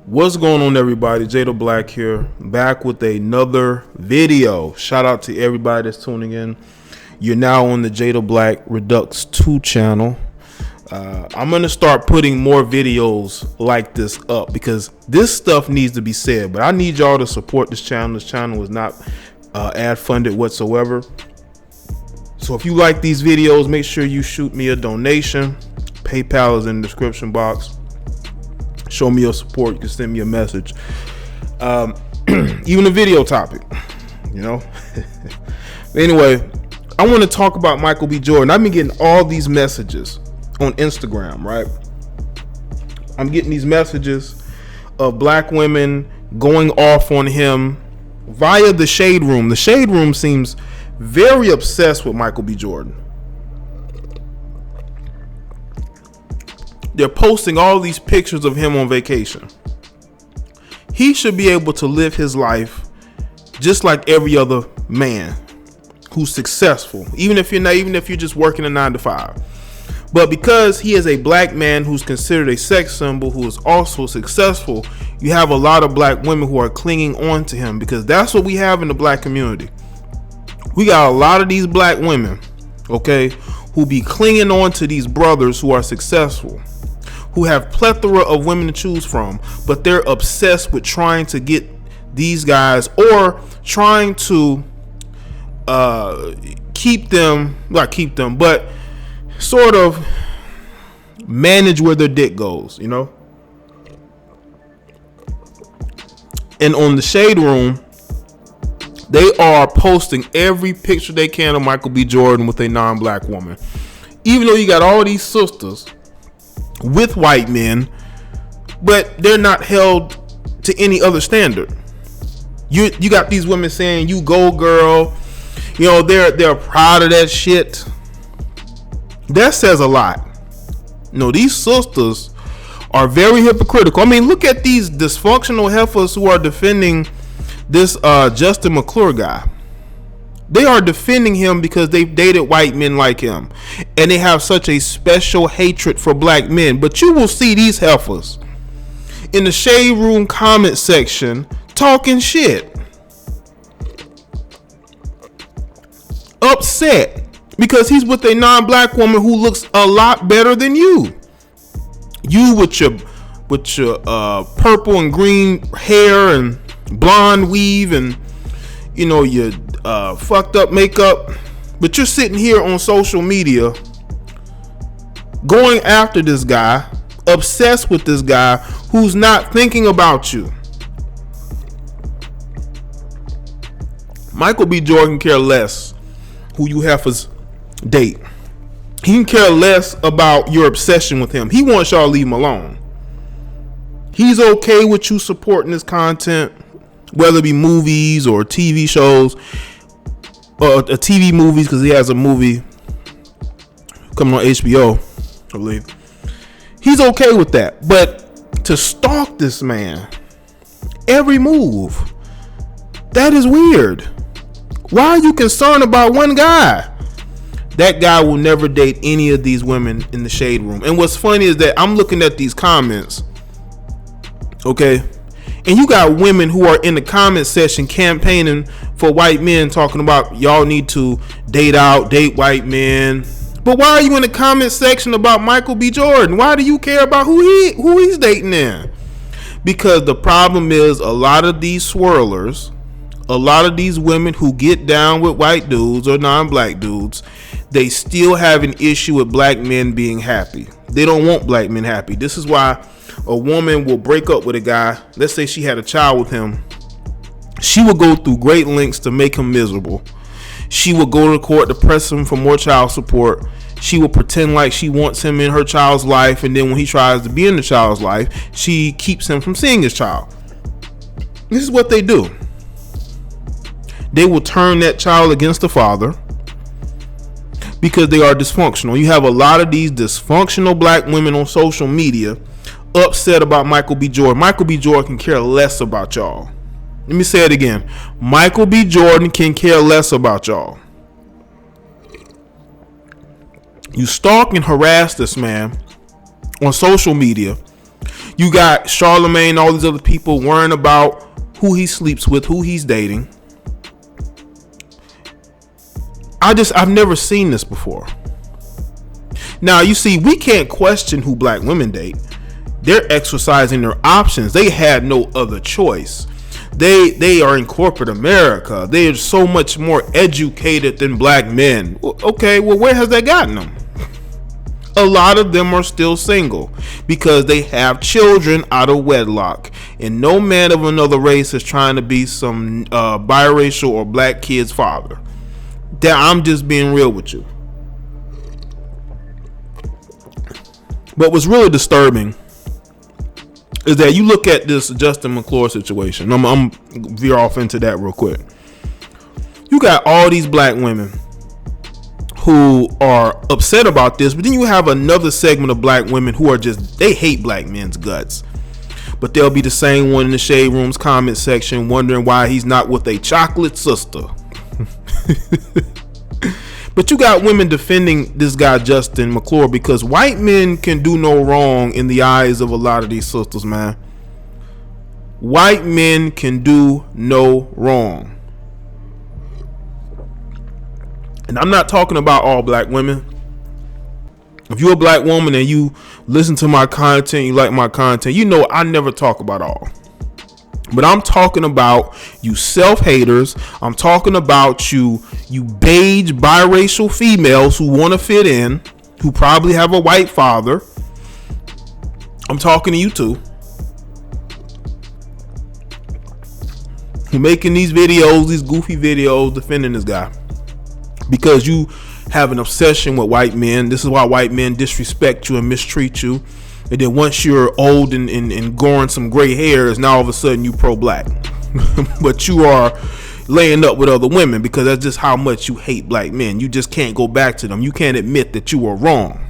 What's going on, everybody? JayeDeBlack here, back with another video. Shout out to everybody that's tuning in. You're now on the JayeDeBlack-Redux 2 channel. I'm going to start putting more videos like this up because this stuff needs to be said, but I need y'all to support this channel. This channel is not ad funded whatsoever. So if you like these videos, make sure you shoot me a donation. PayPal is in the description box. Show me your support. You can send me a message. Even a video topic, you know. Anyway, I want to talk about Michael B. Jordan. I've been getting all these messages on Instagram, right? I'm getting these messages of black women going off on him via the Shade Room. The Shade Room seems very obsessed with Michael B. Jordan. They're posting all these pictures of him on vacation. He should be able to live his life just like every other man who's successful, even if you're just working a 9-to-5. But because he is a black man who's considered a sex symbol, who is also successful, you have a lot of black women who are clinging on to him, because that's what we have in the black community. We got a lot of these black women, okay, who be clinging on to these brothers who are successful, who have plethora of women to choose from, but they're obsessed with trying to get these guys, or trying to but sort of manage where their dick goes, you know? And on the Shade Room, they are posting every picture they can of Michael B. Jordan with a non-black woman. Even though you got all these sisters with white men, but they're not held to any other standard. You got these women saying, "You go, girl." You know, they're proud of that shit. That says a lot. No, these sisters are very hypocritical. I mean, look at these dysfunctional heifers who are defending this Justin McClure guy. They are defending him because they've dated white men like him, and they have such a special hatred for black men. But you will see these heifers in the Shade Room comment section talking shit, upset because he's with a non-black woman who looks a lot better than you. You with your purple and green hair and blonde weave and, you know, your fucked up makeup, but you're sitting here on social media going after this guy, obsessed with this guy who's not thinking about you. Michael B. Jordan can care less who you heifers date. He can care less about your obsession with him. He wants y'all to leave him alone. He's okay with you supporting his content, whether it be movies or TV shows, or TV movies, because he has a movie coming on HBO, I believe. He's okay with that. But to stalk this man, every move, that is weird. Why are you concerned about one guy? That guy will never date any of these women in the Shade Room. And what's funny is that I'm looking at these comments, okay, and you got women who are in the comment section campaigning for white men, talking about y'all need to date white men. But why are you in the comment section about Michael B. Jordan? Why do you care about who he's dating in? Because the problem is, a lot of these swirlers, a lot of these women who get down with white dudes or non-black dudes, they still have an issue with black men being happy. They don't want black men happy. This is why a woman will break up with a guy. Let's say she had a child with him. She will go through great lengths to make him miserable. She will go to court to press him for more child support. She will pretend like she wants him in her child's life, and then when he tries to be in the child's life, she keeps him from seeing his child. This is what they do. They will turn that child against the father because they are dysfunctional. You have a lot of these dysfunctional black women on social media upset about Michael B. Jordan. Michael B. Jordan can care less about y'all. Let me say it again. Michael B. Jordan can care less about y'all. You stalk and harass this man on social media. You got Charlemagne, all these other people worrying about who he sleeps with, who he's dating. I've never seen this before. Now, you see, we can't question who black women date. They're exercising their options. They had no other choice. They are in corporate America. They are so much more educated than black men. Okay, well, where has that gotten them? A lot of them are still single because they have children out of wedlock. And no man of another race is trying to be some biracial or black kid's father. I'm just being real with you. But what's really disturbing is that you look at this Justin McClure situation. I'm veer off into that real quick. You got all these black women who are upset about this, but then you have another segment of black women who are they hate black men's guts. But they'll be the same one in the Shade Room's comment section wondering why he's not with a chocolate sister. But you got women defending this guy Justin McClure because white men can do no wrong in the eyes of a lot of these sisters, man. White men can do no wrong. And I'm not talking about all black women. If you're a black woman and you listen to my content, you like my content, you know I never talk about all. But I'm talking about you self-haters. I'm talking about you beige biracial females who want to fit in, who probably have a white father. I'm talking to you too. Who making these videos, these goofy videos defending this guy. Because you have an obsession with white men. This is why white men disrespect you and mistreat you. And then once you're old and growing some gray hairs, now all of a sudden you pro-black. But you are laying up with other women because that's just how much you hate black men. You just can't go back to them. You can't admit that you were wrong.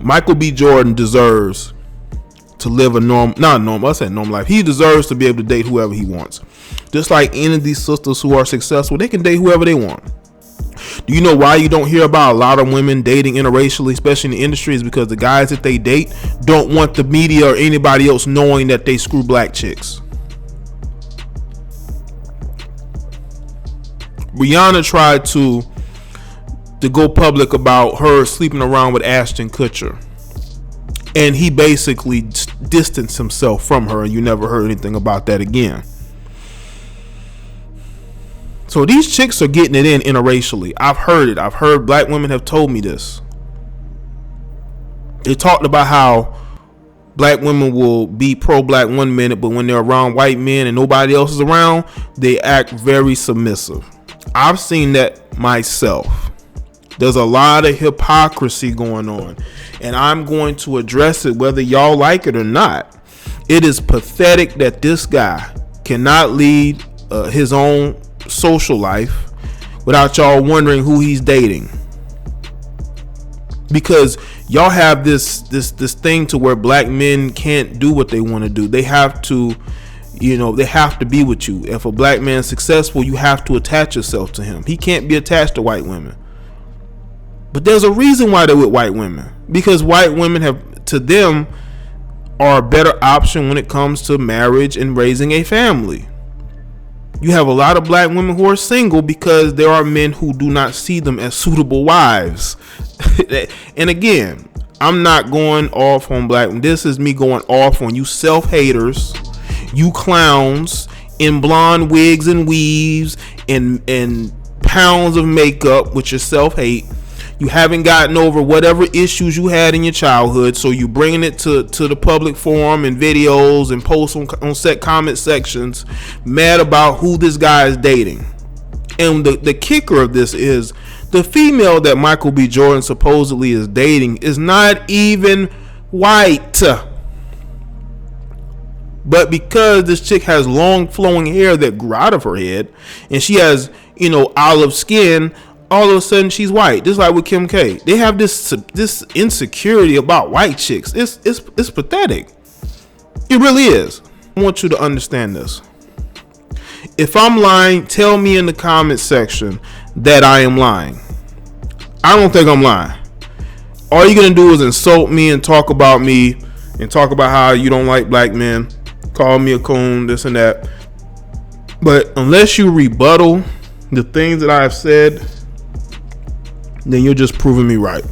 Michael B. Jordan deserves to live a normal life. He deserves to be able to date whoever he wants. Just like any of these sisters who are successful, they can date whoever they want. Do you know why you don't hear about a lot of women dating interracially, especially in the industry? Is because the guys that they date don't want the media or anybody else knowing that they screw black chicks. Rihanna tried to go public about her sleeping around with Ashton Kutcher, and he basically distanced himself from her, and you never heard anything about that again. So these chicks are getting it in interracially. I've heard it. I've heard black women have told me this. They talked about how black women will be pro-black one minute, but when they're around white men and nobody else is around, they act very submissive. I've seen that myself. There's a lot of hypocrisy going on, and I'm going to address it whether y'all like it or not. It is pathetic that this guy cannot lead his own social life without y'all wondering who he's dating, because y'all have this thing to where black men can't do what they want to do. They have to, they have to be with you. If a black man's successful, you have to attach yourself to him. He can't be attached to white women. But there's a reason why they're with white women, because white women are a better option when it comes to marriage and raising a family. You have a lot of black women who are single because there are men who do not see them as suitable wives. And again, I'm not going off on black women. This is me going off on you self-haters, you clowns in blonde wigs and weaves and pounds of makeup with your self-hate. You haven't gotten over whatever issues you had in your childhood, so you bringing it to the public forum and videos and posts on set comment sections, mad about who this guy is dating. And the kicker of this is the female that Michael B. Jordan supposedly is dating is not even white. But because this chick has long flowing hair that grew out of her head, and she has, olive skin, all of a sudden she's white. Just like with Kim K. They have this insecurity about white chicks. It's pathetic. It really is. I want you to understand this. If I'm lying, tell me in the comment section that I am lying. I don't think I'm lying. all you're gonna do is insult me and talk about me and talk about how you don't like black men, call me a coon, this and that. But unless you rebuttal the things that I have said, then you're just proving me right.